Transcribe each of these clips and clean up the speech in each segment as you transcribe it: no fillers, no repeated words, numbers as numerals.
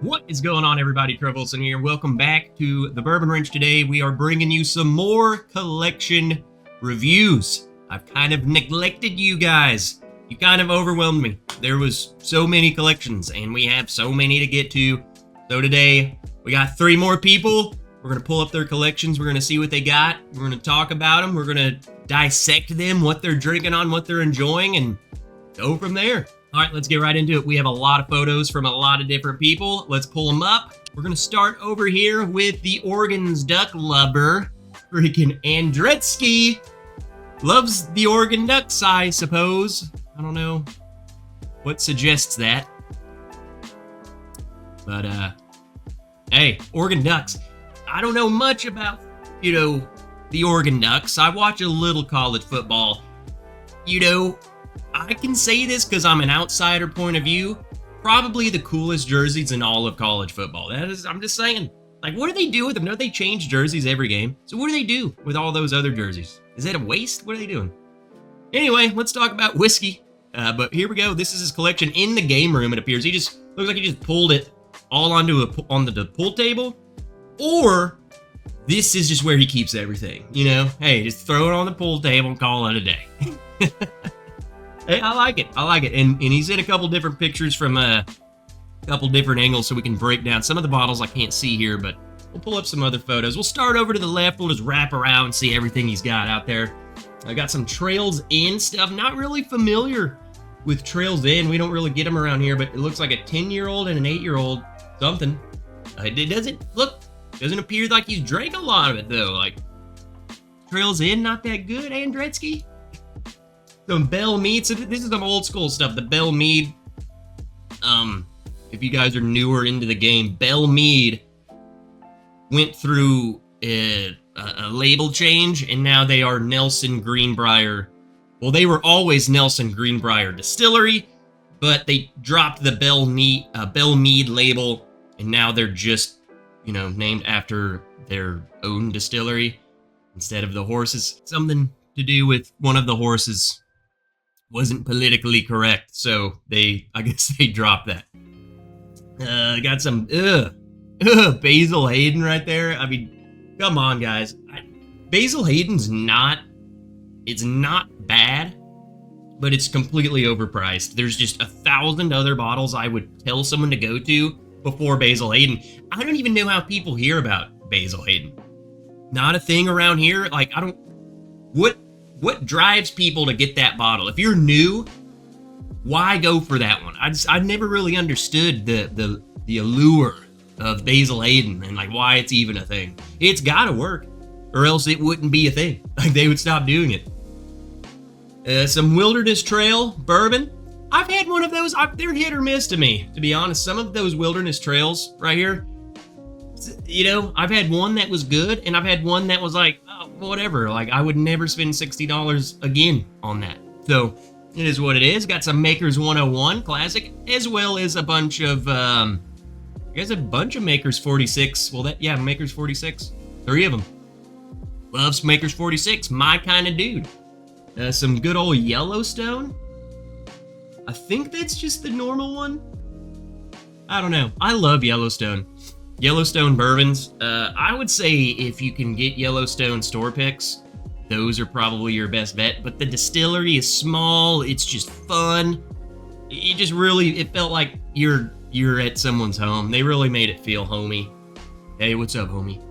What is going on, everybody? Trev Wilson here. Welcome back to the Bourbon Ranch. Today we are bringing you some more collection reviews. I've kind of neglected you guys. You kind of overwhelmed me. There was so many collections and we have so many to get to. So today we got 3 more people. We're going to pull up their collections. We're going to see what they got. We're going to talk about them. We're going to dissect them, what they're drinking on, what they're enjoying, and go from there. All right, let's get right into it. We have a lot of photos from a lot of different people. Let's pull them up. We're going to start over here with the Oregon's Duck lover, freaking Andrey. Loves the Oregon Ducks, I suppose. I don't know what suggests that. But, hey, Oregon Ducks. I don't know much about, the Oregon Ducks. I watch a little college football. I can say this because I'm an outsider point of view. Probably the coolest jerseys in all of college football. I'm just saying. Like, what do they do with them? Don't they change jerseys every game? So what do they do with all those other jerseys? Is that a waste? What are they doing? Anyway, let's talk about whiskey. But here we go. This is his collection in the game room, it appears. He just looks like he just pulled it all onto the pool table. Or this is just where he keeps everything. Hey, just throw it on the pool table and call it a day. Hey, I like it. And he's in a couple different pictures from a couple different angles so we can break down some of the bottles I can't see here, but we'll pull up some other photos. We'll start over to the left. We'll just wrap around and see everything he's got out there. I got some Trails In stuff. Not really familiar with Trails In. We don't really get them around here, but it looks like a 10-year-old and an 8-year-old something. It doesn't appear like he's drank a lot of it, though. Like, Trails In, not that good, Andrey? Some Bell Mead. So this is some old school stuff. The Bell Mead. If you guys are newer into the game, Bell Mead went through a label change, and now they are Nelson Greenbrier. Well, they were always Nelson Greenbrier Distillery, but they dropped the Bell Mead label, and now they're just, named after their own distillery instead of the horses. Something to do with one of the horses wasn't politically correct, so I guess they dropped that. Got some Basil Hayden right there. I mean, come on, guys. Basil Hayden's not bad, but it's completely overpriced. There's just 1,000 other bottles I would tell someone to go to before Basil Hayden. I don't even know how people hear about Basil Hayden. Not a thing around here. Like, what drives people to get that bottle? If you're new, why go for that one? I never really understood the allure of Basil Hayden and like why it's even a thing. It's gotta work, or else it wouldn't be a thing. Like, they would stop doing it. Some Wilderness Trail bourbon. I've had one of those. They're hit or miss to me, to be honest. Some of those Wilderness Trails right here, I've had one that was good, and I've had one that was like, oh, whatever. Like, I would never spend $60 again on that. So, it is what it is. Got some Makers 101 Classic, as well as a bunch of, Makers 46. Well, Makers 46. 3 of them. Loves Makers 46. My kind of dude. Some good old Yellowstone. I think that's just the normal one. I don't know. I love Yellowstone. Yellowstone bourbons, I would say if you can get Yellowstone store picks, those are probably your best bet. But the distillery is small. It's just fun. It felt like you're at someone's home. They really made it feel homey. Hey, what's up, homie?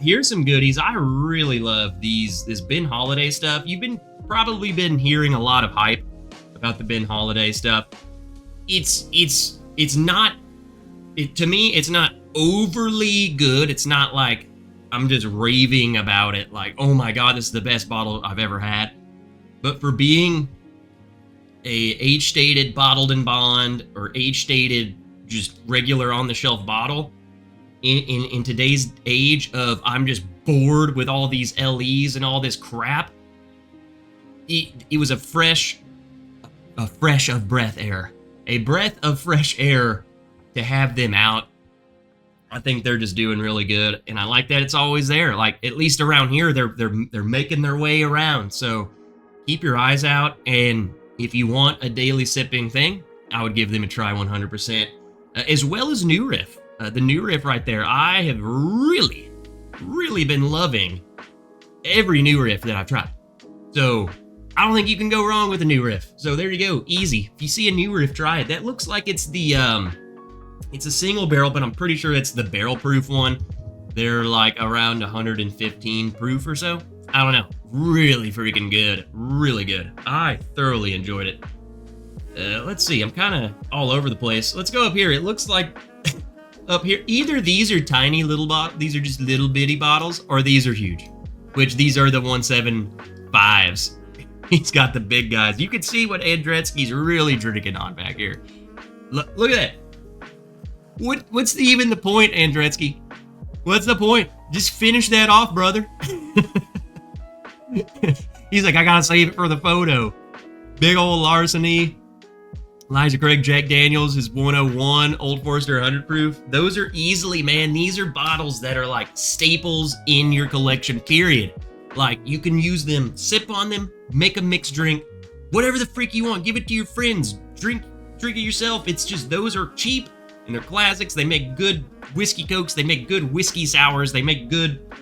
Here's some goodies. I really love this Ben Holiday stuff. You've probably been hearing a lot of hype about the Ben Holiday stuff. To me, it's not overly good. It's not like I'm just raving about it like, oh my god, this is the best bottle I've ever had. But for being a age-stated bottled in bond, or age-stated just regular on-the-shelf bottle, in today's age of I'm just bored with all these LEs and all this crap, it was a breath of fresh air to have them out. I think they're just doing really good, and I like that it's always there. Like, at least around here, they're making their way around. So keep your eyes out, and if you want a daily sipping thing, I would give them a try 100%. As well as New Riff. The new riff right there. I have really been loving every new riff that I've tried. So I don't think you can go wrong with a new riff. So there you go, easy. If you see a new riff, try it. That looks like it's the it's a single barrel, but I'm pretty sure it's the barrel proof one. They're like around 115 proof or so. I don't know. Really freaking good. Really good. I thoroughly enjoyed it. Let's see. I'm kind of all over the place. Let's go up here. It looks like up here, either these are tiny little bottles, these are just little bitty bottles, or these are huge, which these are the 175s. He's got the big guys. You can see what Andrey's really drinking on back here. Look at that. What's even the point, Andrey? What's the point? Just finish that off, brother. He's like, I gotta save it for the photo. Big old larceny. Elijah Craig Jack Daniels is 101, Old Forester 100 proof. Those are easily, man, these are bottles that are like staples in your collection, period. Like, you can use them, sip on them, make a mixed drink, whatever the freak you want. Give it to your friends, drink it yourself. It's just, those are cheap and they're classics. They make good whiskey cokes, they make good whiskey sours, they make good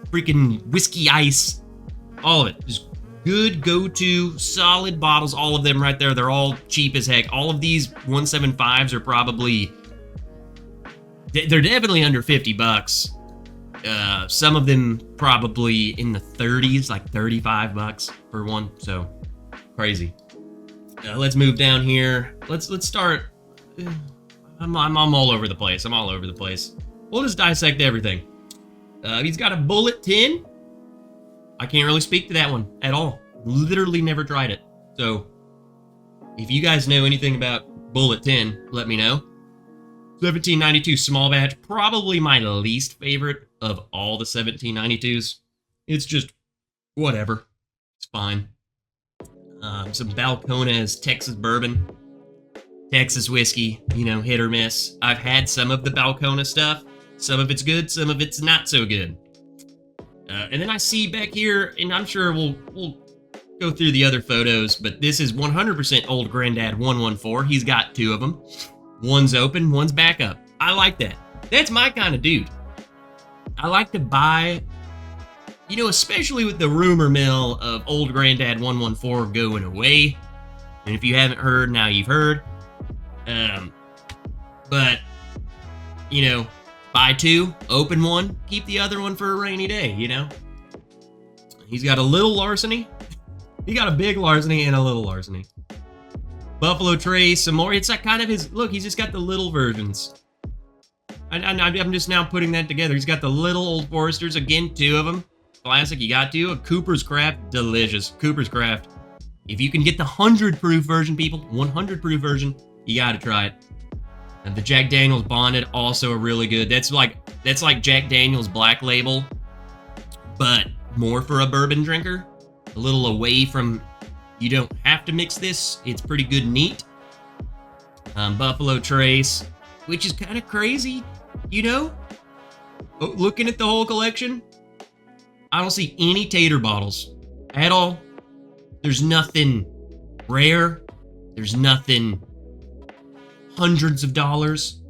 freaking whiskey ice. All of it, just good go-to, solid bottles, all of them right there. They're all cheap as heck. All of these 175s are probably, they're definitely under 50 bucks. Some of them probably in the 30s, like 35 bucks for one. So crazy. Let's move down here. Let's start. I'm all over the place. I'm all over the place. We'll just dissect everything. He's got a Bullet 10. I can't really speak to that one at all. Literally never tried it. So if you guys know anything about Bullet 10, let me know. 1792 small batch, probably my least favorite of all the 1792s. It's just whatever. It's fine. Some Balcones Texas bourbon. Texas whiskey, you know, hit or miss. I've had some of the Balcona stuff. Some of it's good, some of it's not so good. And then I see back here, and I'm sure we'll go through the other photos, but this is 100% Old Granddad 114. He's got two of them. One's open, one's back up. I like that. That's my kind of dude. I like to buy, you know, especially with the rumor mill of Old Granddad 114 going away. And if you haven't heard, now you've heard. But, you know, buy two, open one, keep the other one for a rainy day, you know? He's got a little larceny. He got a big larceny and a little larceny. Buffalo Trace, some more. It's like kind of his, look, he's just got the little versions. I'm just now putting that together. He's got the little Old Foresters, again, two of them. Classic, you got to. A Cooper's Craft, delicious. Cooper's Craft. If you can get the 100 proof version, people, 100 proof version, you got to try it. And the Jack Daniel's Bonded, also a really good. That's like Jack Daniel's Black Label, but more for a bourbon drinker. A little away from, you don't have to mix this. It's pretty good neat. Buffalo Trace, which is kind of crazy, you know? Looking at the whole collection, I don't see any tater bottles at all. There's nothing rare. There's nothing hundreds of dollars.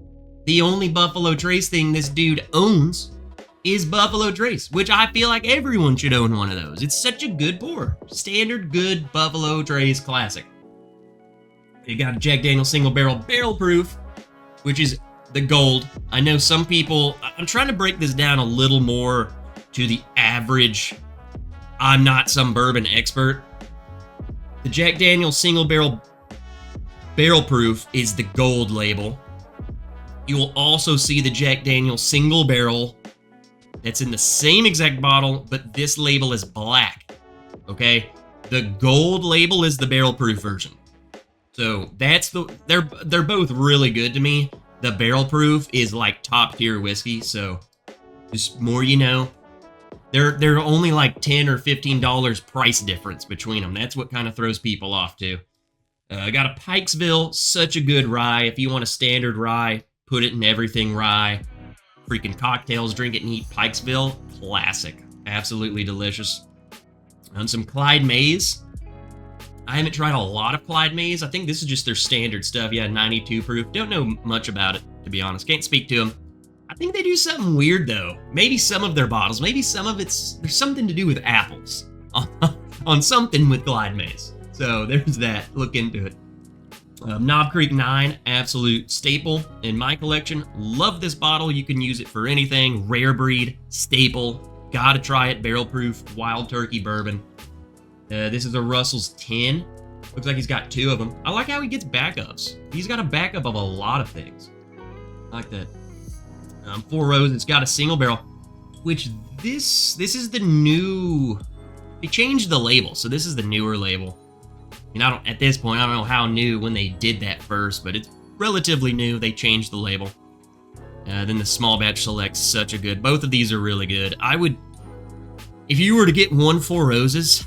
The only Buffalo Trace thing this dude owns is Buffalo Trace, which I feel like everyone should own one of those. It's such a good pour. Standard good Buffalo Trace classic. You got a Jack Daniel's single barrel proof, which is the gold. I know some people, I'm trying to break this down a little more to the average, I'm not some bourbon expert. The Jack Daniel's single barrel proof is the gold label. You will also see the Jack Daniel's single barrel that's in the same exact bottle, but this label is black, okay? The gold label is the barrel proof version. So that's they're both really good to me. The barrel proof is like top tier whiskey, so just more you know. They're only like $10 or $15 price difference between them. That's what kind of throws people off too. I got a Pikesville, such a good rye. If you want a standard rye, put it in everything rye. Freaking cocktails, drink it neat. Pikesville, classic. Absolutely delicious. And some Clyde Mays. I haven't tried a lot of Clyde Mays. I think this is just their standard stuff. Yeah, 92 proof. Don't know much about it, to to be honest. Can't speak to them. I think they do something weird, though. Maybe some of their bottles, maybe some of there's something to do with apples on something with Glide Maze. So there's that. Look into it. Knob Creek 9, absolute staple in my collection. Love this bottle. You can use it for anything. Rare breed, staple. Gotta try it. Barrel proof, wild turkey bourbon. This is a Russell's 10. Looks like he's got 2 of them. I like how he gets backups. He's got a backup of a lot of things. I like that. 4 Roses. It's got a single barrel, which this is the new. They changed the label, so this is the newer label. And at this point, I don't know how new when they did that first, but it's relatively new. They changed the label. Then the small batch select's such a good. Both of these are really good. If you were to get 1 4 Roses,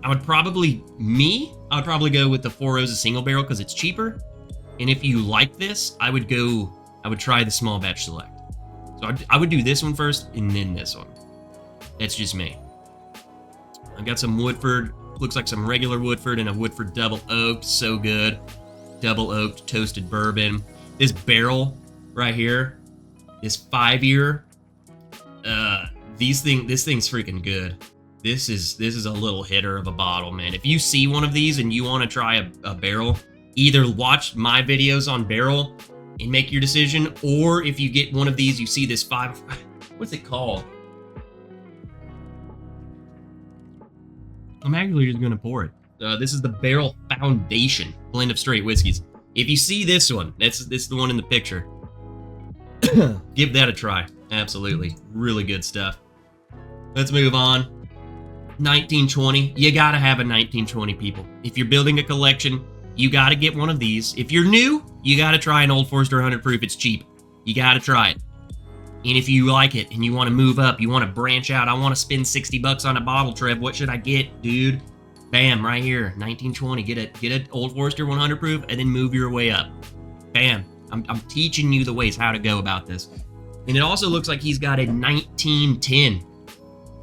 I would probably go with the 4 Roses single barrel because it's cheaper. And if you like this, I would try the small batch select. So I would do this one first and then this one. That's just me. I've got some Woodford. Looks like some regular Woodford and a Woodford double oaked. So good. Double oaked toasted bourbon. This barrel right here, this 5-year. This thing's freaking good. This is a little hitter of a bottle, man. If you see one of these and you want to try a barrel, either watch my videos on barrel and make your decision, or if you get one of these, you see this what's it called? I'm actually just gonna pour it. This is the Barrel Foundation blend of straight whiskeys. If you see this one, this is the one in the picture. Give that a try. Absolutely, really good stuff. Let's move on. 1920. You gotta have a 1920, people. If you're building a collection, you gotta get one of these. If you're new, you gotta try an Old Forester 100 proof. It's cheap. You gotta try it. And if you like it and you want to move up, you want to branch out, I want to spend $60 on a bottle, Trev. What should I get, dude? Bam, right here, 1920. Get an Old Forester 100 proof and then move your way up. Bam. I'm teaching you the ways how to go about this. And it also looks like he's got a 1910,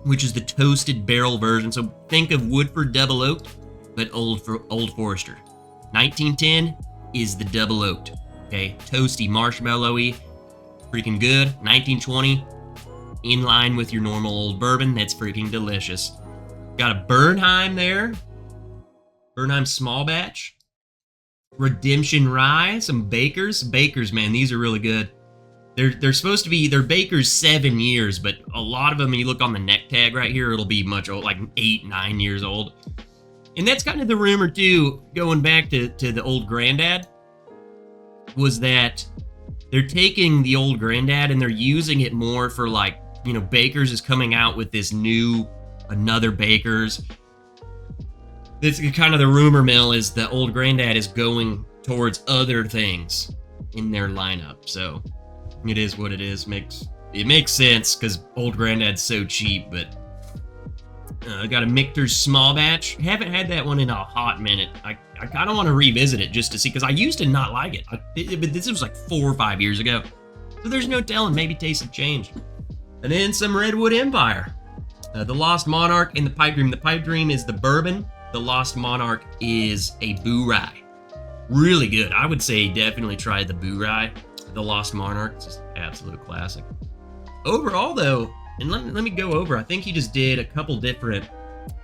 which is the toasted barrel version. So think of Woodford double oaked, but Old Forester. 1910 is the double oaked. Okay, toasty, marshmallowy. Freaking good. 1920, in line with your normal old bourbon. That's freaking delicious. Got a Bernheim there. Bernheim small batch. Redemption Rye. Some Bakers. Bakers, man, these are really good. They're supposed to be, they're Bakers 7 years, but a lot of them, when you look on the neck tag right here, it'll be much old, like 8, 9 years old. And that's kind of the rumor too, going back to the old granddad, was that they're taking the old granddad and they're using it more for, like, you know, Baker's is coming out with this new, another Baker's. It's kind of the rumor mill is the old granddad is going towards other things in their lineup. So it is what it is. It makes sense because old granddad's so cheap, but I got a Michter's small batch. Haven't had that one in a hot minute. I kind of want to revisit it just to see, because I used to not like it. But this was like 4 or 5 years ago. So there's no telling, maybe tastes have changed. And then some Redwood Empire. The Lost Monarch and the Pipe Dream. The Pipe Dream is the bourbon. The Lost Monarch is a Boo Rye. Really good. I would say definitely try the Boo Rye. The Lost Monarch, it's just absolute classic. Overall though, and let me go over, I think he just did a couple different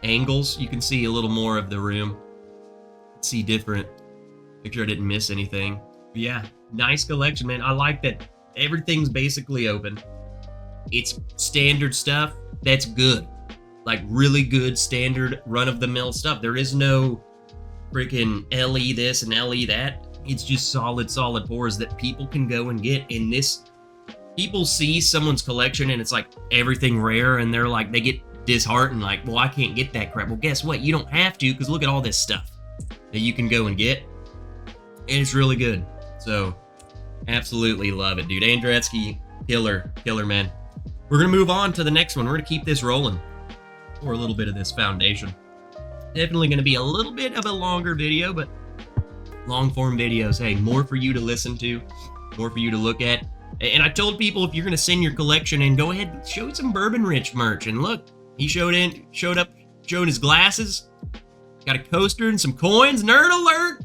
angles. You can see a little more of the room. See different. Make sure I didn't miss anything. But yeah, nice collection, man. I like that everything's basically open. It's standard stuff that's good. Like really good standard run-of-the-mill stuff. There is no freaking LE this and LE that. It's just solid pours that people can go and get. In this, people see someone's collection and it's like everything rare and they're like, they get disheartened, like, well, I can't get that crap. Well, guess what? You don't have to, because look at all this stuff that you can go and get. And it's really good. So, absolutely love it, dude. Andretsky, killer, man. We're going to move on to the next one. We're going to keep this rolling for a little bit of this foundation. Definitely going to be a little bit of a longer video, but long form videos, hey, more for you to listen to, more for you to look at. And I told people, if you're going to send your collection in, go ahead and show some Bourbon Rich merch. And look, he showed up showing his glasses. Got a coaster and some coins. Nerd alert!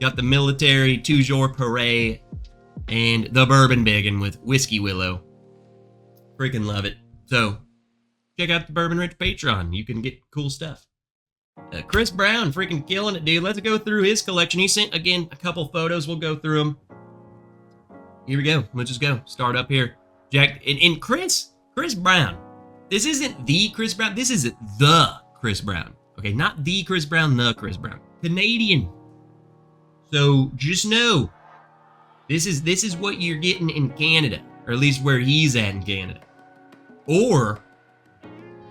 Got the military Toujours Paret And the Bourbon Biggin with Whiskey Willow. Freaking love it. So, check out the Bourbon Rich Patreon. You can get cool stuff. Chris Brown, freaking killing it, dude. Let's go through his collection. He sent, again, a couple photos. We'll go through them. Here we go. Let's just go. Start up here. Jack, and Chris Brown. This isn't the Chris Brown. This is the Chris Brown. Okay, not the Chris Brown, the Chris Brown. Canadian. So, just know, this is what you're getting in Canada. Or at least where he's at in Canada. Or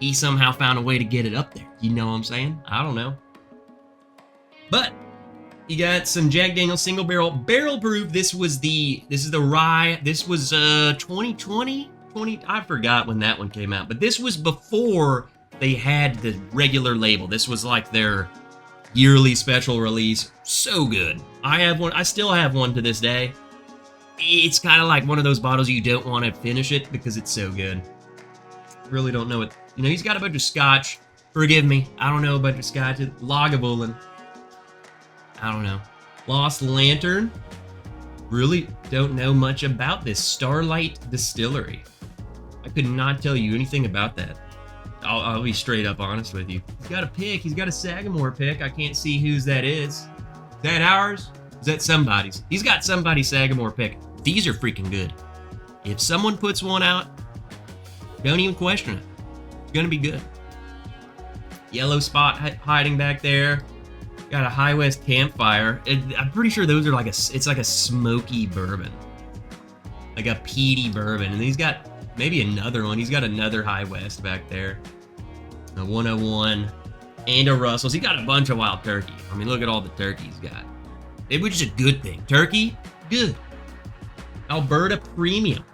he somehow found a way to get it up there. You know what I'm saying? I don't know. But you got some Jack Daniel's single barrel proof. This is the rye. This was 2020, I forgot when that one came out. But this was before they had the regular label. This was like their yearly special release. So good. I have one. I still have one to this day. It's kind of like one of those bottles you don't want to finish it because it's so good. Really don't know it. You know, he's got a bunch of scotch. Forgive me. I don't know a bunch of scotch. Lagavulin. I don't know. Lost Lantern. Really don't know much about this. Starlight Distillery. I could not tell you anything about that. I'll be straight up honest with you. He's got a pick. He's got a Sagamore pick. I can't see whose that is. Is that ours? Is that somebody's? He's got somebody's Sagamore pick. These are freaking good. If someone puts one out, don't even question it. It's gonna be good. Yellow Spot hiding back there. Got a High West Campfire. I'm pretty sure those are it's like a smoky bourbon. Like a peaty bourbon. And he's got maybe another one. He's got another High West back there. A 101 and a Russell's. He got a bunch of Wild Turkey. I mean, look at all the turkey he's got. It was just a good thing. Turkey, good. Alberta Premium.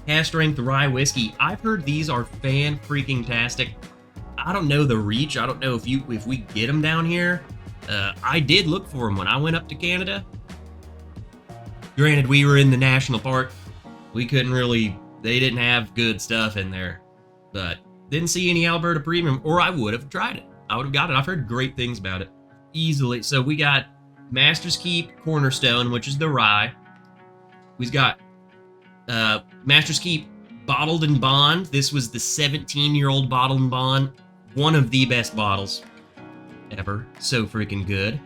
Cast strength rye whiskey. I've heard these are fan-freaking-tastic. I don't know the reach. I don't know if we get them down here. I did look for them when I went up to Canada. Granted, we were in the national park. We couldn't really... They didn't have good stuff in there. But didn't see any Alberta Premium, or I would have tried it. I would have got it. I've heard great things about it. Easily. So we got Master's Keep Cornerstone, which is the rye. We've got Master's Keep Bottled and Bond. This was the 17-year-old Bottled and Bond. One of the best bottles ever. So freaking good.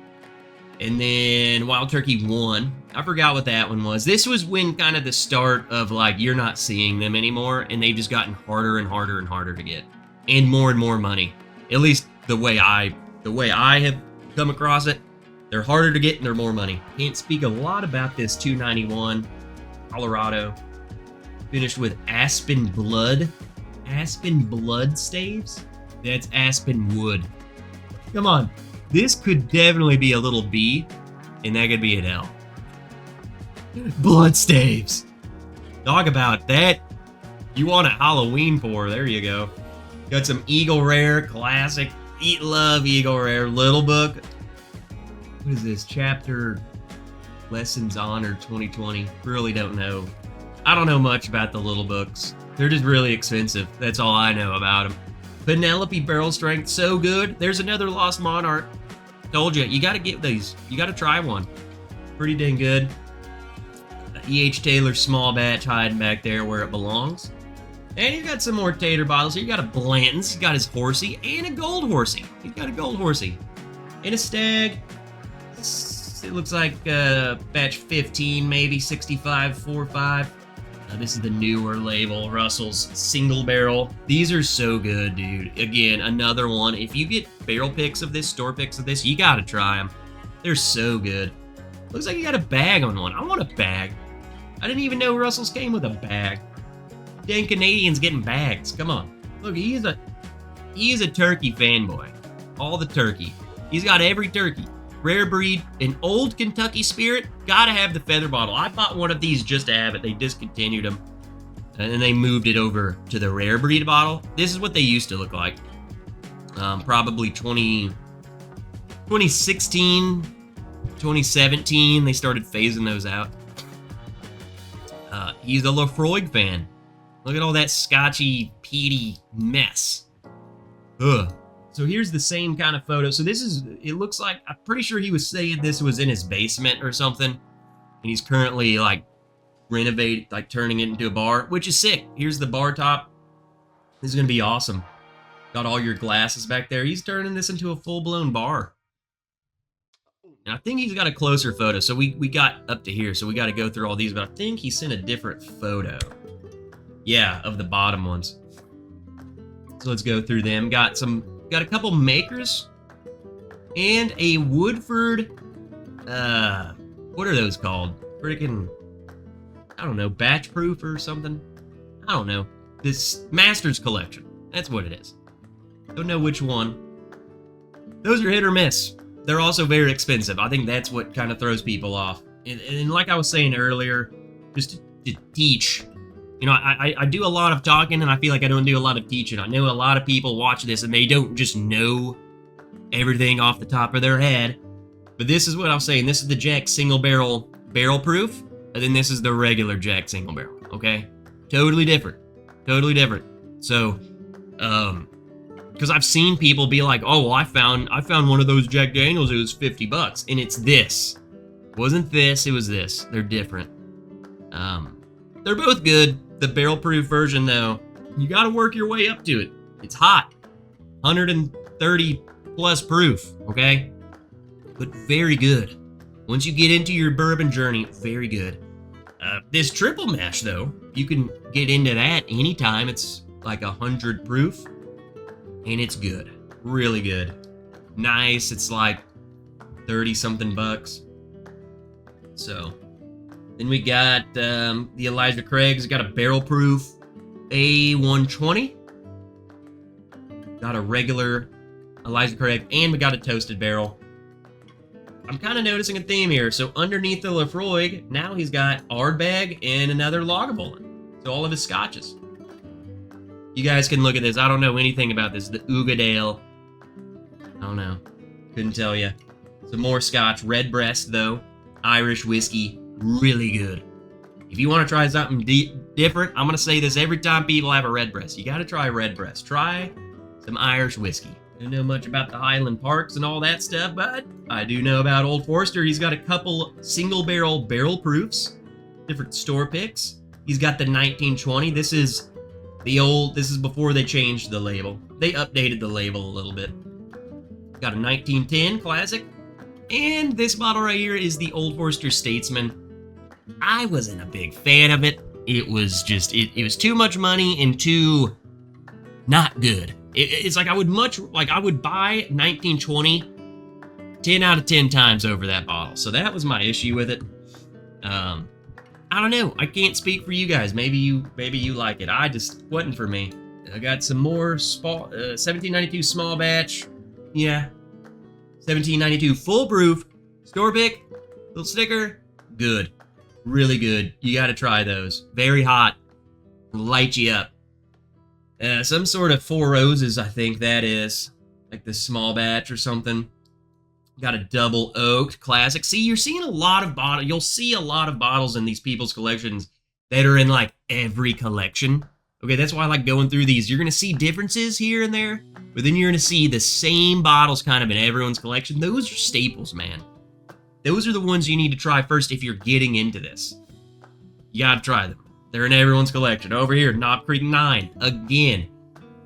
And then Wild Turkey 1. I forgot what that one was. This was when kind of the start of like, you're not seeing them anymore, and they've just gotten harder and harder and harder to get. And more money. At least the way I have come across it. They're harder to get and they're more money. Can't speak a lot about this 291 Colorado. Finished with Aspen Blood. Aspen Blood staves? That's Aspen Wood. Come on. This could definitely be a little B, and that could be an L. Blood staves. Talk about that. You want a Halloween pour. There you go. Got some Eagle Rare Classic. Love Eagle Rare. Little book. What is this? Chapter Lessons Honor 2020. Really don't know. I don't know much about the little books. They're just really expensive. That's all I know about them. Penelope Barrel Strength, so good. There's another Lost Monarch. Told you, you gotta get these. You gotta try one. Pretty dang good. E.H. Taylor Small Batch hiding back there where it belongs. And he's got some more Tater bottles here. You got a Blanton's, he's got his Horsey, and a Gold Horsey. He's got a Gold Horsey. And a Stag. It looks like batch 15, maybe 6545. This is the newer label, Russell's Single Barrel. These are so good, dude. Again, another one. If you get barrel picks of this, store picks of this, you gotta try them. They're so good. Looks like you got a bag on one. I want a bag. I didn't even know Russell's came with a bag. Dang Canadians getting bags. Come on. Look, he is a turkey fanboy. All the turkey. He's got every turkey. Rare breed, an old Kentucky Spirit, gotta have the feather bottle. I bought one of these just to have it. They discontinued them, and then they moved it over to the rare breed bottle. This is what they used to look like. Probably 2016, 2017, they started phasing those out. He's a Lafroig fan. Look at all that scotchy, peaty mess. Ugh. So here's the same kind of photo. So this is, it looks like, I'm pretty sure he was saying this was in his basement or something. and he's currently like renovating, like turning it into a bar, which is sick. Here's the bar top. This is gonna be awesome. Got all your glasses back there. He's turning this into a full-blown bar. And I think he's got a closer photo. So we got up to here, so we got to go through all these, but I think he sent a different photo. Yeah, of the bottom ones. So let's go through them. Got a couple makers and a Woodford, what are those called? Freaking, I don't know, batch proof or something? I don't know. This Masters collection. That's what it is. Don't know which one. Those are hit or miss. They're also very expensive. I think that's what kind of throws people off. And like I was saying earlier, just to teach, you know, I do a lot of talking, and I feel like I don't do a lot of teaching. I know a lot of people watch this, and they don't just know everything off the top of their head. But this is what I'm saying. This is the Jack single barrel proof, and then this is the regular Jack single barrel, okay? Totally different. Totally different. So, because I've seen people be like, oh, well, I found one of those Jack Daniels, it was $50, and it's this. It wasn't this, it was this. They're different. They're both good. The barrel proof version, though, you gotta work your way up to it. It's hot. 130 plus proof, okay? But very good. Once you get into your bourbon journey, very good. This triple mash, though, you can get into that anytime. It's like 100 proof. And it's good. Really good. Nice. It's like 30-something bucks. So, then we got the Elijah Craig's. Got a barrel proof A120. Got a regular Elijah Craig. And we got a toasted barrel. I'm kind of noticing a theme here. So, underneath the Lafroig, now he's got Ardbeg and another Lagavulin. So, all of his scotches. You guys can look at this. I don't know anything about this. The Ugadale. I don't know. Couldn't tell you. Some more scotch. Redbreast, though. Irish whiskey. Really good. If you want to try something different, I'm going to say this every time people have a Redbreast. You got to try Redbreast. Try some Irish whiskey. I don't know much about the Highland Parks and all that stuff, but I do know about Old Forester. He's got a couple single barrel proofs. Different store picks. He's got the 1920. This is before they changed the label. They updated the label a little bit. Got a 1910 classic. And this bottle right here is the Old Forester Statesman. I wasn't a big fan of it. It was just, it was too much money and too not good. It's like I would buy 1920 10 out of 10 times over that bottle. So that was my issue with it. I don't know. I can't speak for you guys. Maybe you like it. I just wasn't for me. I got some more 1792 small batch. Yeah. 1792 full proof. Store pick. Little sticker. Good. Really good. You got to try those. Very hot. Light you up. Some sort of Four Roses, I think that is. Like the small batch or something. Got a double oaked classic. See, you're seeing a lot of bottles. You'll see a lot of bottles in these people's collections that are in like every collection. Okay, that's why I like going through these. You're going to see differences here and there, but then you're going to see the same bottles kind of in everyone's collection. Those are staples, man. Those are the ones you need to try first if you're getting into this. You got to try them. They're in everyone's collection. Over here, Knob Creek 9. Again,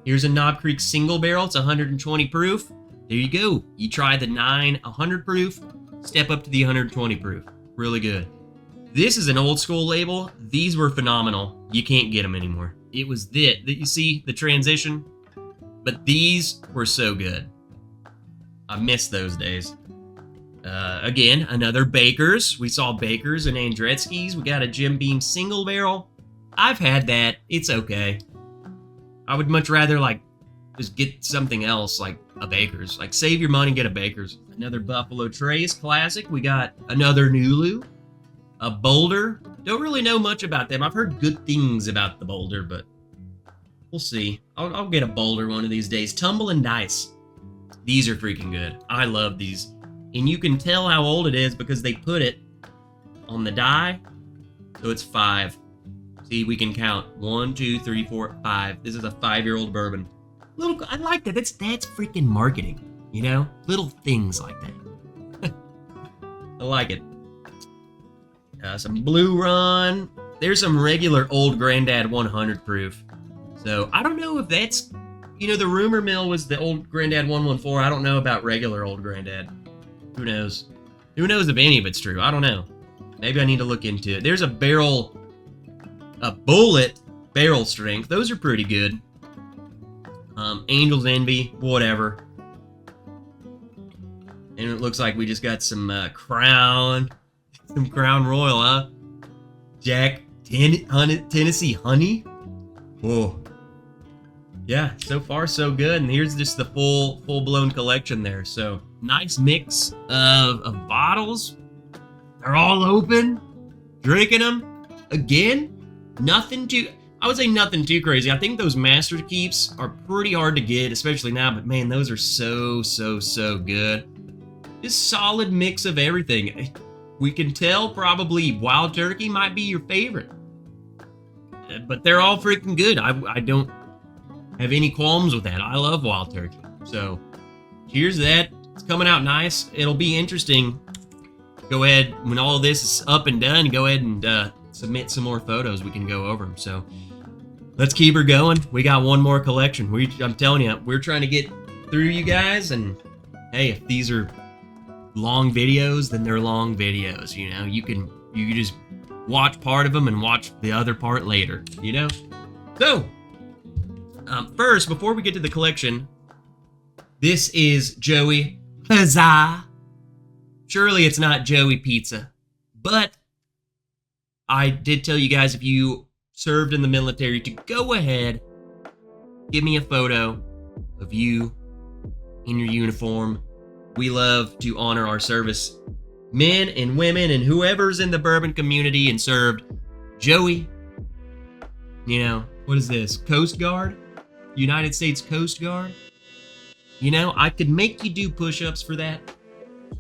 here's a Knob Creek single barrel. It's 120 proof. There you go. You try the 9 100 proof, step up to the 120 proof. Really good. This is an old school label. These were phenomenal. You can't get them anymore. It was that you see the transition, but these were so good. I miss those days. Again, another Baker's. We saw Baker's and Andretzky's. We got a Jim Beam single barrel. I've had that. It's okay. I would much rather like just get something else like a Baker's. Like save your money, get a Baker's. Another Buffalo Trace classic. We got another Nulu. A Boulder. Don't really know much about them. I've heard good things about the Boulder, but we'll see. I'll get a Boulder one of these days. Tumble and Dice. These are freaking good. I love these. And you can tell how old it is because they put it on the die. So it's 5. See, we can count 1, 2, 3, 4, 5. This is a 5-year-old bourbon. I like that. That's freaking marketing. You know? Little things like that. I like it. Some Blue Run. There's some regular old Granddad 100 proof. So I don't know if that's, the rumor mill was the old Granddad 114. I don't know about regular old Granddad. Who knows? Who knows if any of it's true? I don't know. Maybe I need to look into it. There's a bullet barrel strength. Those are pretty good. Angel's Envy, whatever. And it looks like we just got some Crown Royal, huh? Jack Tennessee Honey. Whoa. Yeah, so far so good. And here's just the full-blown collection there. So nice mix of bottles. They're all open. Drinking them. Again, I would say nothing too crazy. I think those master keeps are pretty hard to get, especially now, but man, those are so good. Just solid mix of everything. We can tell probably Wild Turkey might be your favorite. But they're all freaking good. I don't have any qualms with that. I love Wild Turkey. So, here's that. It's coming out nice. It'll be interesting. Go ahead, when all of this is up and done, go ahead and submit some more photos. We can go over them. So, let's keep her going. We got one more collection. I'm telling you, we're trying to get through you guys. And, hey, if these are long videos, then they're long videos. You can just watch part of them and watch the other part later. So first, before we get to the collection, this is Joey Pizza. Surely it's not Joey Pizza, but I did tell you guys, if you served in the military, to go ahead, give me a photo of you in your uniform. We love to honor our service men and women and whoever's in the bourbon community and served. Joey, what is this? Coast Guard? United States Coast Guard? I could make you do push-ups for that,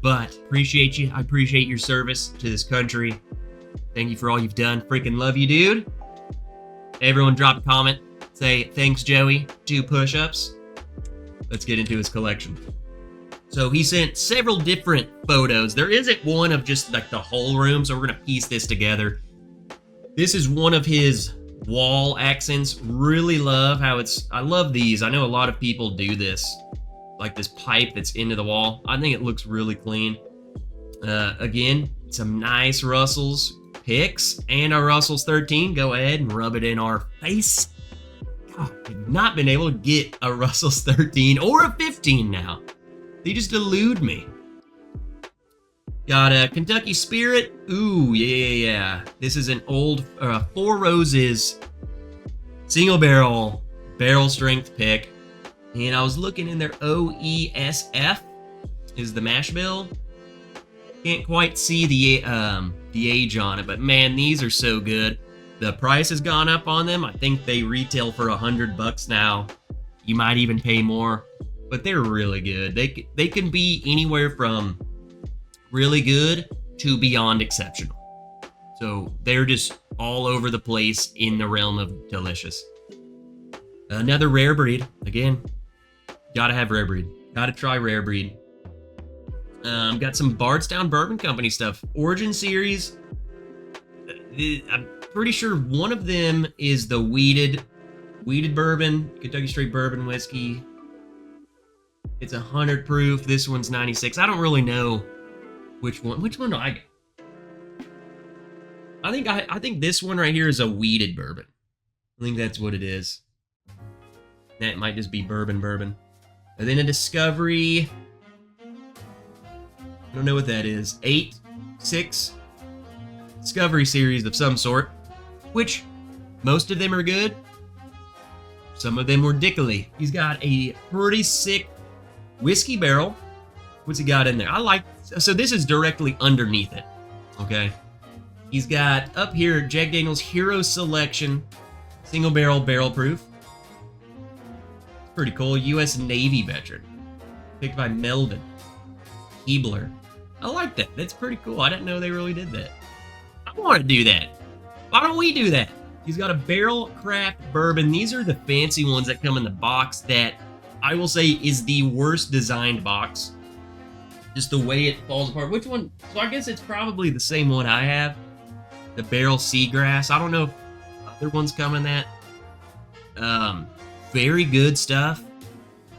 but appreciate you. I appreciate your service to this country. Thank you for all you've done. Freaking love you, dude. Everyone drop a comment. Say, thanks, Joey. 2 push-ups. Let's get into his collection. So he sent several different photos. There isn't one of just like the whole room, so we're gonna piece this together. This is one of his wall accents. Really love how I love these. I know a lot of people do this, like this pipe that's into the wall. I think it looks really clean. Again, some nice Russell's picks and our Russell's 13. Go ahead and rub it in our face. God, I've not been able to get a Russell's 13 or a 15 now. They just elude me. Got a Kentucky Spirit. Ooh, yeah. This is an old Four Roses single barrel strength pick. And I was looking in their OESF is the mash bill. Can't quite see the age on it, but man, these are so good. The price has gone up on them. I think they retail for $100 now. You might even pay more. But they're really good. They can be anywhere from really good to beyond exceptional. So they're just all over the place in the realm of delicious. Another rare breed. Again, gotta have rare breed. Gotta try rare breed. Got some Bardstown Bourbon Company stuff. Origin Series. I'm pretty sure one of them is the weeded bourbon, Kentucky Straight Bourbon Whiskey. It's 100 proof. This one's 96. I don't really know which one. Which one do I get? I think this one right here is a weeded bourbon. I think that's what it is. That might just be bourbon. And then a Discovery. I don't know what that is. 6 Discovery series of some sort, which most of them are good. Some of them were dickily. He's got a pretty sick whiskey barrel. What's he got in there? So this is directly underneath it. Okay. He's got up here Jack Daniel's Hero Selection single barrel proof. It's pretty cool. U.S. Navy veteran. Picked by Melvin Keebler. I like that. That's pretty cool. I didn't know they really did that. I want to do that. Why don't we do that? He's got a barrel craft bourbon. These are the fancy ones that come in the box that I will say is the worst designed box. Just the way it falls apart. Which one? So I guess it's probably the same one I have. the barrel seagrass. I don't know if other ones come in that. Very good stuff,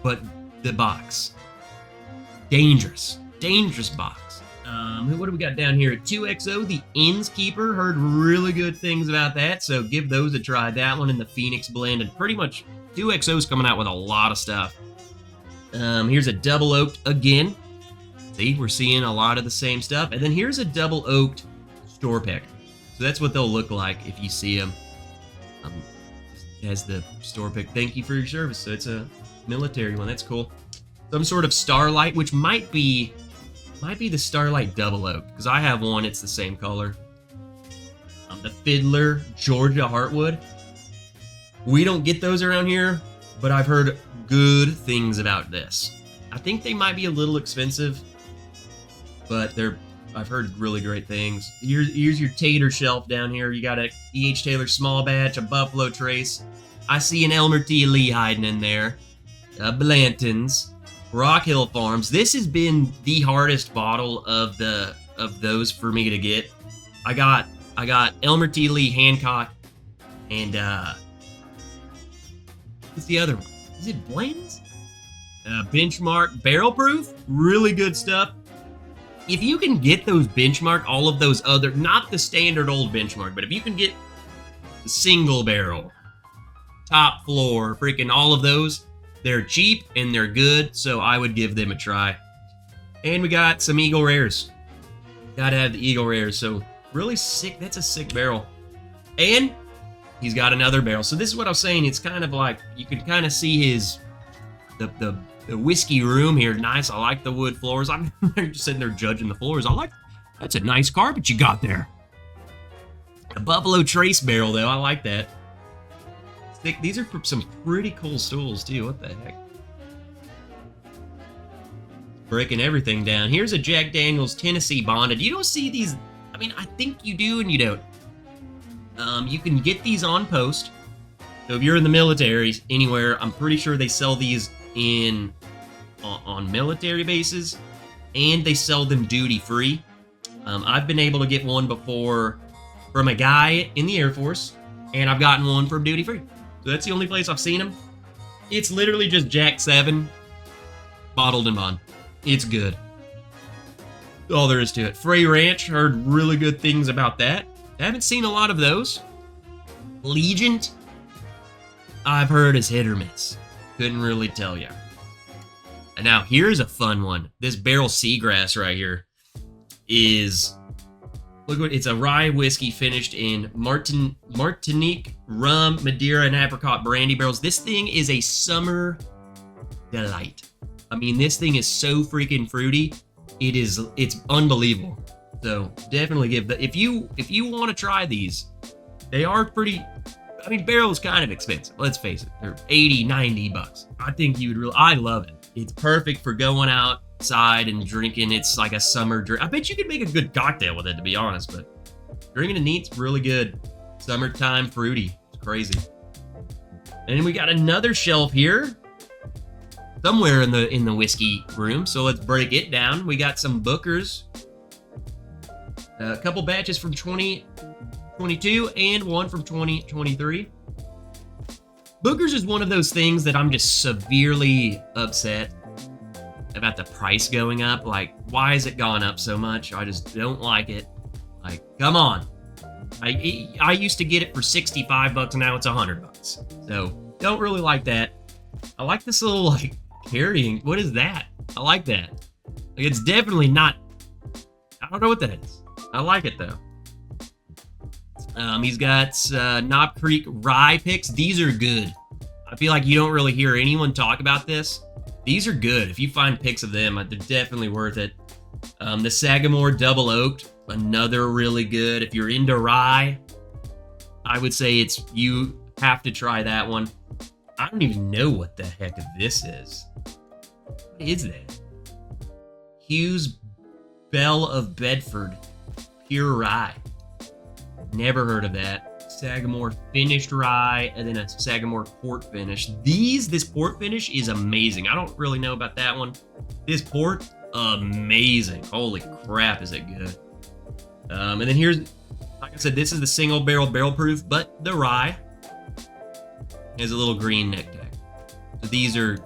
but the box. Dangerous box. What do we got down here? 2XO, the Innskeeper. Heard really good things about that, so give those a try. That one in the Phoenix blend, and pretty much 2XO's coming out with a lot of stuff. Here's a double oaked again. See, we're seeing a lot of the same stuff. And then here's a double oaked store pick. So that's what they'll look like if you see them. As the store pick. Thank you for your service. So it's a military one. That's cool. Some sort of Starlight, which might be the Starlight double oak, because I have one. It's the same color. The Fiddler Georgia Heartwood. We don't get those around here, but I've heard good things about this. I think they might be a little expensive, but I've heard really great things. Here's your tater shelf down here. You got a E.H. Taylor small batch, a Buffalo Trace. I see an Elmer T. Lee hiding in there. Blanton's, Rock Hill Farms. This has been the hardest bottle of those for me to get. I got Elmer T. Lee, Hancock, and what's the other one? Is it Blanton's? Benchmark Barrel Proof. Really good stuff. If you can get those Benchmark, all of those other, not the standard old Benchmark, but if you can get the single barrel, top floor, freaking all of those, they're cheap and they're good, so I would give them a try. And we got some Eagle Rares. Gotta have the Eagle Rares, so really sick. That's a sick barrel. And he's got another barrel. So this is what I was saying. It's kind of like, you can kind of see the whiskey room here. Nice. I like the wood floors. I'm just sitting there judging the floors. That's a nice carpet you got there. A Buffalo Trace barrel, though. I like that. These are some pretty cool stools, too. What the heck? Breaking everything down. Here's a Jack Daniel's Tennessee Bonded. You don't see these. I mean, I think you do and you don't. You can get these on post. So if you're in the military anywhere, I'm pretty sure they sell these on military bases, and they sell them duty free. I've been able to get one before from a guy in the Air Force, and I've gotten one from duty free. So that's the only place I've seen them. It's literally just Jack 7 bottled and bond. It's good. That's all there is to it. Frey Ranch, heard really good things about that. I haven't seen a lot of those. Legent, I've heard is hit or miss. Couldn't really tell you. And now here's a fun one. This Barrel Seagrass right here is, look what, it's a rye whiskey finished in Martinique, rum, Madeira, and apricot brandy barrels. This thing is a summer delight. I mean, this thing is so freaking fruity. It's unbelievable. So definitely give that, if you want to try these, they are pretty, I mean, barrel's kind of expensive. Let's face it. They're 80, 90 bucks. I think you would really, I love it. It's perfect for going outside and drinking. It's like a summer drink. I bet you could make a good cocktail with it, to be honest, but drinking it neat's really good. Summertime fruity. It's crazy. And then we got another shelf here somewhere in the whiskey room. So let's break it down. We got some Bookers. A couple batches from 2022 and one from 2023. Bookers is one of those things that I'm just severely upset about the price going up. Like, why has it gone up so much? I just don't like it. Like, come on. I used to get it for 65 bucks and now it's 100 bucks. So, don't really like that. I like this little, like, carrying. What is that? I like that. Like, it's definitely not, I don't know what that is. I like it though. He's got Knob Creek rye picks. These are good. I feel like you don't really hear anyone talk about this. These are good. If you find picks of them, they're definitely worth it. The Sagamore Double Oaked, another really good. If you're into rye, I would say you have to try that one. I don't even know what the heck this is. What is that? Hughes Bell of Bedford. Pure rye. Never heard of that. Sagamore finished rye, and then a Sagamore port finish. This port finish is amazing. I don't really know about that one. This port, amazing. Holy crap, is it good. And then here's, Like I said, this is the single barrel proof, but the rye has a little green neck tag. So these are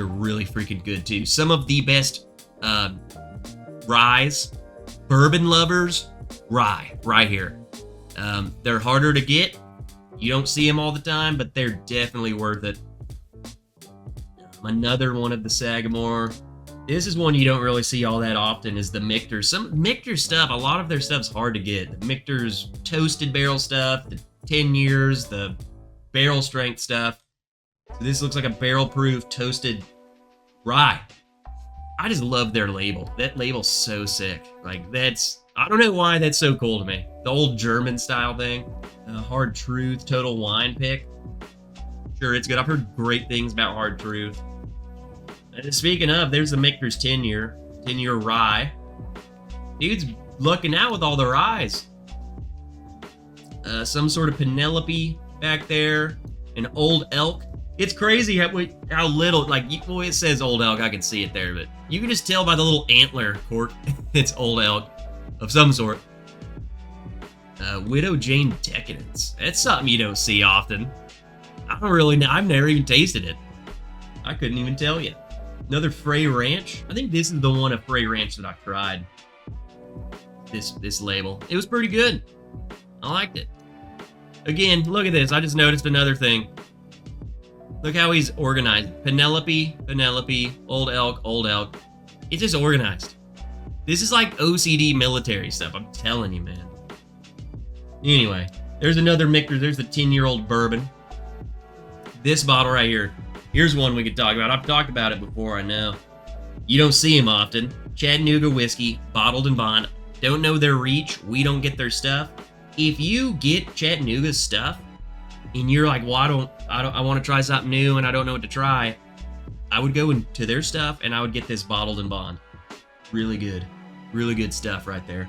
really freaking good too. Some of the best ryes, bourbon lovers, rye right here. They're harder to get. You don't see them all the time, but they're definitely worth it. Another one of the Sagamore. This is one you don't really see all that often, is the Michter's. Some Michter's stuff, a lot of their stuff's hard to get. The Michter's toasted barrel stuff, the 10 years, the barrel strength stuff. So this looks like a barrel proof toasted rye. I just love their label. That label's so sick. Like, I don't know why that's so cool to me. The old German style thing. Hard Truth, Total Wine Pick. Sure, it's good. I've heard great things about Hard Truth. And speaking of, there's the Michter's 10-year rye. Dude's lucking out with all the ryes. Some sort of Penelope back there. An Old Elk. It's crazy how little, like, well, it says Old Elk, I can see it there, but you can just tell by the little antler cork it's Old Elk of some sort. Widow Jane Decadence. That's something you don't see often. I don't really know. I've never even tasted it. I couldn't even tell you. Another Frey Ranch. I think this is the one of Frey Ranch that I tried. This label. It was pretty good. I liked it. Again, look at this. I just noticed another thing. Look how he's organized. Penelope, Old Elk. It's just organized. This is like OCD military stuff. I'm telling you, man. Anyway, there's another Michter. There's the 10-year-old bourbon. This bottle right here. Here's one we could talk about. I've talked about it before, I know. You don't see them often. Chattanooga whiskey, bottled in bond. Don't know their reach. We don't get their stuff. If you get Chattanooga's stuff, and you're like, well, I want to try something new, and I don't know what to try, I would go into their stuff, and I would get this bottled in bond. Really good stuff right there.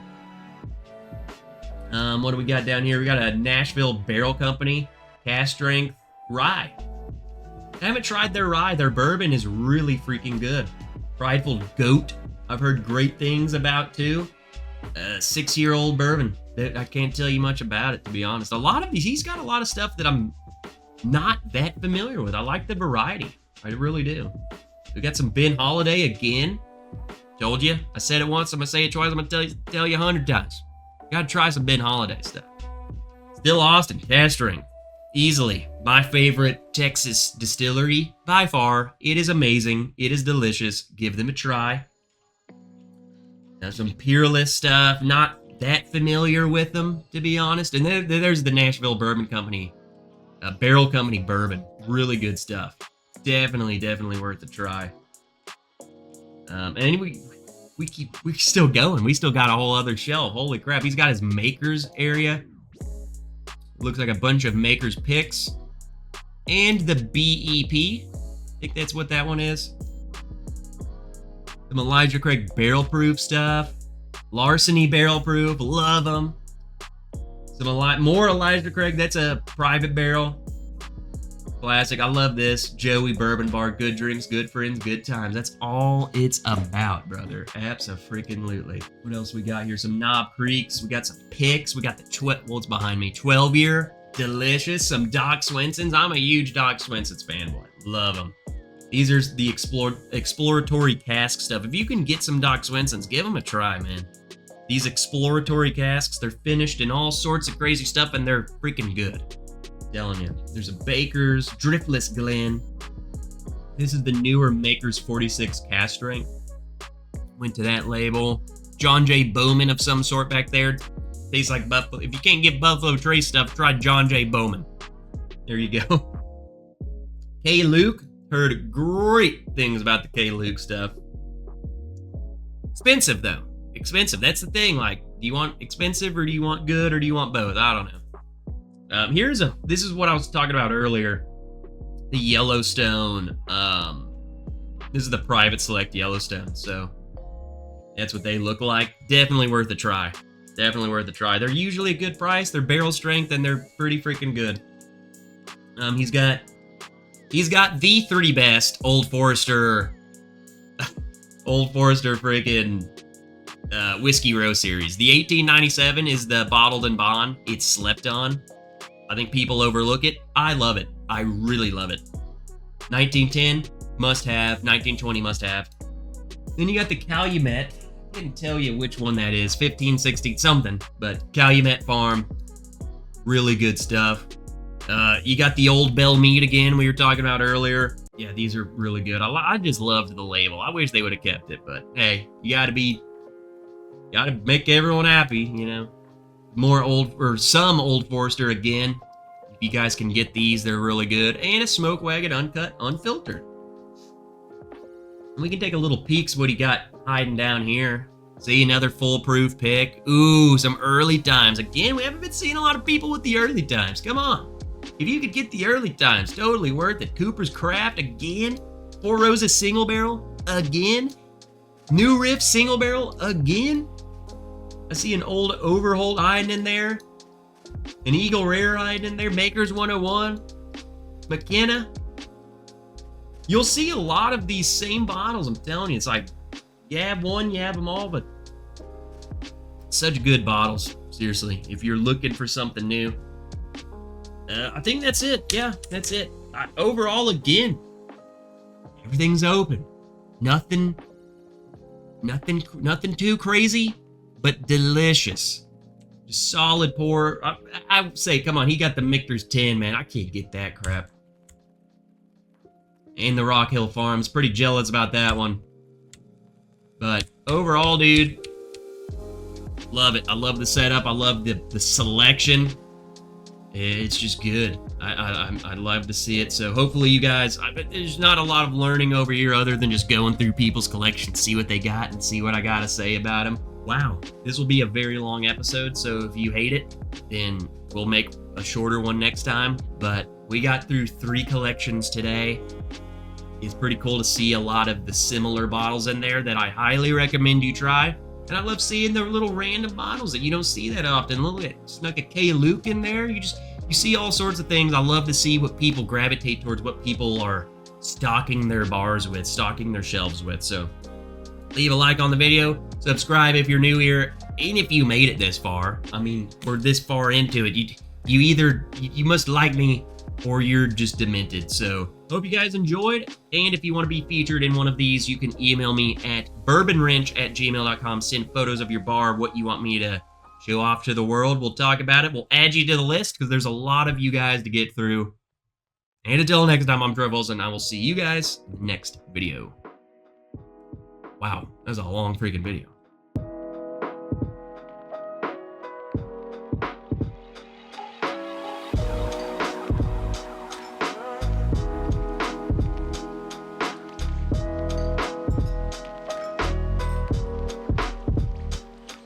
What do we got down here? We got a Nashville Barrel Company cast strength rye. I haven't tried their rye. Their bourbon is really freaking good. Prideful Goat, I've heard great things about too. 6-year-old bourbon. I can't tell you much about it, to be honest. He's got a lot of stuff that I'm not that familiar with. I like the variety. I really do. We got some Ben Holiday again. Told you. I said it once. I'm going to say it twice. I'm going to tell you 100 times. Got to try some Ben Holiday stuff. Still Austin, cast strength. Easily my favorite Texas distillery by far. It is amazing. It is delicious. Give them a try. Got some Peerless stuff. Not that familiar with them, to be honest. And there's the Nashville Bourbon Company, Barrel Company bourbon. Really good stuff. Definitely worth a try. And we still going. We still got a whole other shelf. Holy crap! He's got his makers area. Looks like a bunch of makers picks, and the BEP. I think that's what that one is. Some Elijah Craig barrel proof stuff. Larceny barrel proof. Love them. Some more Elijah Craig. That's a private barrel. Classic. I love this. Joey Bourbon Bar. Good drinks, good friends, good times. That's all it's about, brother. Abso-freaking-lutely. What else we got here? Some Knob Creeks. We got some picks. We got the what's behind me? 12-year. Delicious. Some Doc Swensons. I'm a huge Doc Swensons fanboy. Love them. These are the exploratory cask stuff. If you can get some Doc Swensons, give them a try, man. These exploratory casks, they're finished in all sorts of crazy stuff, and they're freaking good. Telling you. There's a Baker's Driftless Glen. This is the newer Maker's 46 cast strength. Went to that label. John J. Bowman of some sort back there. Tastes like Buffalo. If you can't get Buffalo Trace stuff, try John J. Bowman. There you go. K. Luke. Heard great things about the K. Luke stuff. Expensive though. Expensive. That's the thing. Like, do you want expensive or do you want good or do you want both? I don't know. This is what I was talking about earlier. The Yellowstone. This is the private select Yellowstone. So that's what they look like. Definitely worth a try. Definitely worth a try. They're usually a good price. They're barrel strength and they're pretty freaking good. He's got the 3 best Old Forester freaking Whiskey Row series. The 1897 is the bottled and bond. It's slept on. I think people overlook it. I love it. I really love it. 1910, must have. 1920, must have. Then you got the Calumet. I couldn't tell you which one that is. 1560 something, but Calumet Farm. Really good stuff. You got the Old Bell Mead again we were talking about earlier. Yeah, these are really good. I just loved the label. I wish they would have kept it, but hey, you gotta make everyone happy, you know. Some Old Forester again. If you guys can get these, they're really good. And a Smoke Wagon uncut, unfiltered. And we can take a little peek at what he got hiding down here. See, another foolproof pick. Ooh, some early times. Again, we haven't been seeing a lot of people with the early times. Come on. If you could get the early times, totally worth it. Cooper's Craft again. Four Roses single barrel again. New Riff single barrel again. I see an old Overholt hiding in there. An Eagle Rare hiding in there. Maker's 101. McKenna. You'll see a lot of these same bottles, I'm telling you. It's like, you have one, you have them all, but such good bottles. Seriously, if you're looking for something new. I think that's it. Yeah, that's it. Overall, again, everything's open. Nothing too crazy, but delicious. Just solid pour. I would say, come on, he got the Michter's 10, man. I can't get that crap. And the Rock Hill Farms. Pretty jealous about that one. But overall, dude, love it. I love the setup. I love the selection. It's just good. I'd love to see it. So hopefully you guys, there's not a lot of learning over here other than just going through people's collections, see what they got and see what I got to say about them. Wow, this will be a very long episode. So if you hate it, then we'll make a shorter one next time. But we got through 3 collections today. It's pretty cool to see a lot of the similar bottles in there that I highly recommend you try. And I love seeing the little random bottles that you don't see that often. Look at snuck a K. Luke in there. You see all sorts of things. I love to see what people gravitate towards, what people are stocking their bars with, stocking their shelves with. So leave a like on the video, subscribe if you're new here, and if you made it this far. I mean, we're this far into it. You must like me or you're just demented. So hope you guys enjoyed. And if you want to be featured in one of these, you can email me at bourbonwrench@gmail.com. Send photos of your bar, what you want me to show off to the world. We'll talk about it. We'll add you to the list because there's a lot of you guys to get through. And until next time, I'm Trev Wilson. I will see you guys next video. Wow, that was a long freaking video.